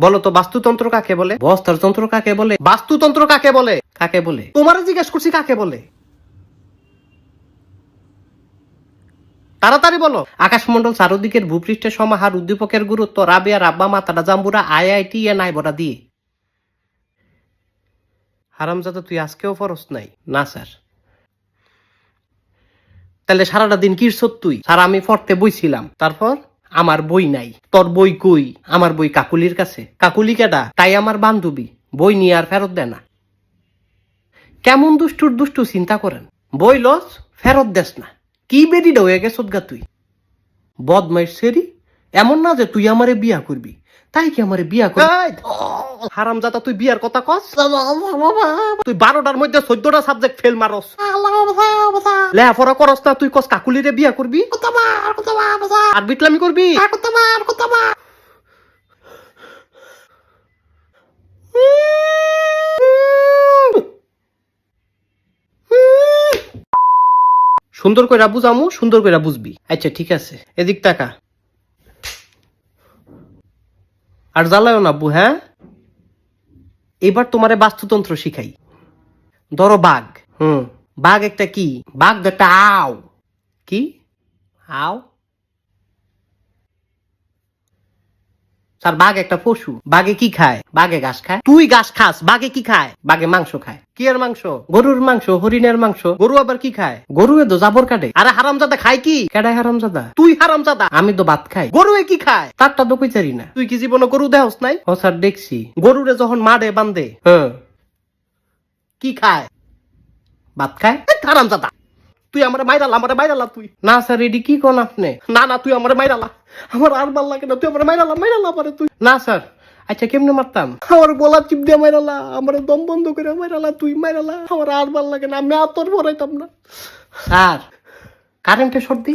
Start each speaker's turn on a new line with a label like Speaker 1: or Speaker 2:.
Speaker 1: বলো তো বাস্তুতন্ত্র কাকে বলে? বস্ত্রতন্ত্র কাকে বলে? বাস্তুতন্ত্র কাকে বলে? কাকে বলে? তোমারে জিজ্ঞেস করছি কাকে বলে? তাড়াতাড়ি বলো। আকাশমন্ডল চারদিকের ভূপৃষ্ঠের সমাহার, উদ্দীপকের গুরুত্ব, রাবিয়া রাব্বা মাতারা জাম্বুরা আইআইটি এ নাই বড়া দিয়ে। হারামজাদা তুই আজকেও ফরস নাই? না স্যার। তাহলে সারাটা দিন কিরছত তুই? স্যার আমি পড়তে বইছিলাম। তারপর? আমার বই নাই। তোর বই কই? আমার বই কাকুলির কাছে। কাকুলি কেডা? তাই আমার বান্ধবী। বই নিয়ে আর ফেরত দেয় না। কেমন দুষ্টুর দুষ্টু চিন্তা করেন। বই লস ফেরত দেস না। কি বেডিটা হয়ে গেছ গা তুই? বদমাইশ সেরি। এমন না যে তুই আমারে বিয়া করবি। তাই কি আমারে বিয়া করবি? হারামজাদা তুই বিয়ার কথা কস? তুই 12টার মধ্যে 14টা সাবজেক্ট ফেল মারস। লেখাপড়া করস না, তুই কস কাকুলিরে বিয়া করবি আর বিটলামি করবি। সুন্দর কইরা বুঝামু, সুন্দর কইরা বুঝবি। আচ্ছা ঠিক আছে, এদিক টাকা আর জ্বালায়ও না আব্বু। হ্যাঁ, এবার তোমারে বাস্তুতন্ত্র শিখাই। ধরো বাঘ। বাঘ একটা কি? বাঘ একটা আও। কি আও? স্যার বাঘ একটা পশু। বাঘে কি খায়? বাঘে ঘাস খায়। তুই ঘাস খাস, বাঘে কি খায়? বাঘে মাংস খায়। কি এর মাংস? গরুর মাংস, হরিণের মাংস। গরু আবার কি খায়? গরু তো জাবর কাটে। আরে হারামজাদা খায় কি? কেডায় হারামজাদা? তুই হারামজাদা। আমি তো ভাত খাই। গরু কি খায়? তারটা তো কইতারি না। তুই কি জীবনে গরু দেহস নাই? ও স্যার দেখছি। গরুরে যখন মারে বান্ধে কি খায়? ভাত খায়। হারামজাদা তুই আমার মাইরালা তুই। না স্যার এডি কি কোন আপনি? না না তুই আমার মাইরালা। আমার আর ভাল লাগে না, তুই আমার মাইরালা পারে তুই। না স্যার। আচ্ছা কেমনে মারতাম? আমার গলা চিপ দিয়ে মাইরালা, আমার দম বন্ধ করে মাইরালা, তুই মাইরালা। আমার আর ভাল লাগে না, আমি আর তোর ভরাইতাম না। স্যার কারেন্টে সর্দি।